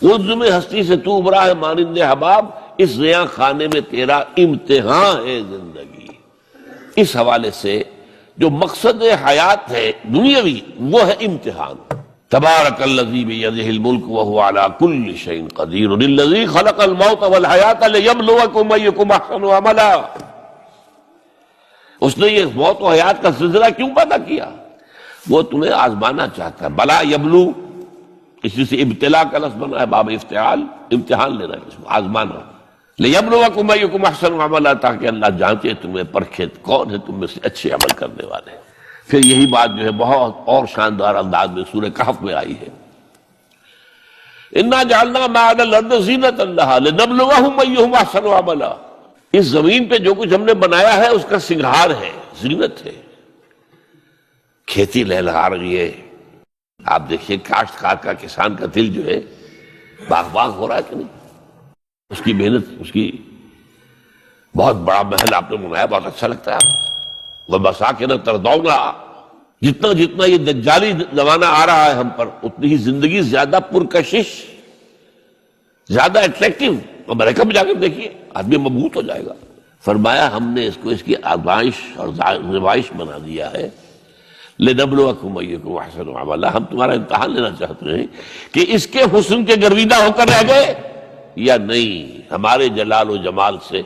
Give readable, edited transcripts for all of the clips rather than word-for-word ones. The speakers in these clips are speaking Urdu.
عزم ہستی سے تو ابھرا ہے مانند حباب، اس زیاں خانے میں تیرا امتحان ہے زندگی۔ اس حوالے سے جو مقصد حیات ہے دنیاوی وہ ہے امتحان۔ تبارک الذی بیدہ الملک وہو علی کل شیء قدیر الذی خلق الموت والحیات لیبلوکم ایکم احسن عملا۔ اس نے یہ موت و حیات کا سلسلہ کیوں پیدا کیا؟ وہ تمہیں آزمانا چاہتا ہے۔ بلا یبلو اسی سے ابتلا کا لفظ بنا ہے، باب افتعال، امتحان لینا ہے، اس کو آزمانا۔ لیبلوکم ایکم احسن عملا، تاکہ اللہ جانچے تمہیں، پرکھے کون ہے تم میں سے اچھے عمل کرنے والے۔ پھر یہی بات جو ہے بہت اور شاندار انداز میں سورہ کہف میں آئی ہے، انا جعلنا ما علی الارض زینۃ لہا لنبلوہم ایہم احسن عملا۔ اس زمین پہ جو کچھ ہم نے بنایا ہے اس کا سنگھار ہے، زینت ہے۔ کھیتی لہلہا رہی ہے، آپ دیکھیے کاشتکار کا، کسان کا دل جو ہے باغ باغ ہو رہا ہے کہ نہیں؟ اس کی محنت، اس کی بہت بڑا محل آپ نے بنایا، بہت اچھا لگتا ہے آپ کو۔ وَمَسَاكِنَ تَرْضَوْنَهَا، جتنا جتنا یہ دجالی زمانہ آ رہا ہے ہم پر، اتنی ہی زندگی زیادہ پرکشش، زیادہ اٹریکٹیو۔ امریکہ میں جا کر دیکھیے، آدمی مبہوت ہو جائے گا۔ فرمایا ہم نے اس کو اس کی آزمائش اور زوائش بنا دیا ہے، لِنَبْلُوَكُمْ أَيُّكُمْ أَحْسَنُ عَمَلًا، ہم تمہارا امتحان لینا چاہتے ہیں کہ اس کے حسن کے گرویدہ ہو کر رہ گئے یا نہیں، ہمارے جلال و جمال سے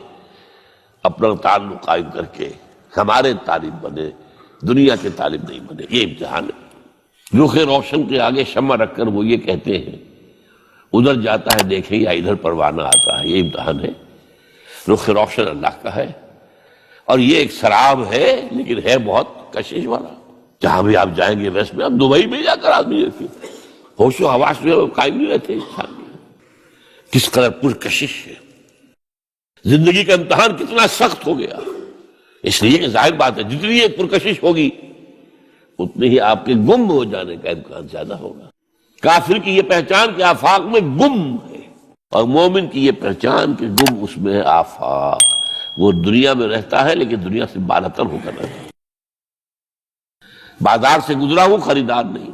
اپنا تعلق قائم کر کے ہمارے طالب بنے، دنیا کے طالب نہیں بنے۔ یہ امتحان ہے۔ رخ روشن کے آگے شمع رکھ کر وہ یہ کہتے ہیں ادھر جاتا ہے دیکھیں یا ادھر پروانہ آتا ہے، یہ امتحان ہے۔ رخ روشن اللہ کا ہے، اور یہ ایک سراب ہے لیکن ہے بہت کشش والا۔ جہاں بھی آپ جائیں گے ویسٹ میں، آپ دبئی میں جا کر آدمی دیکھیے، ہوش و حواس جو ہے وہ قائم نہیں رہتے انسان میں، کس قدر پرکشش ہے۔ زندگی کا امتحان کتنا سخت ہو گیا، اس لیے کہ ظاہر بات ہے جتنی یہ پرکشش ہوگی اتنی ہی آپ کے گم ہو جانے کا امکان زیادہ ہوگا۔ کافر کی یہ پہچان کہ آفاق میں گم ہے، اور مومن کی یہ پہچان کہ گم اس میں ہے آفاق۔ وہ دنیا میں رہتا ہے لیکن دنیا سے بالاتر ہو کر رہتا ہے، بازار سے گزرا ہوں خریدار نہیں۔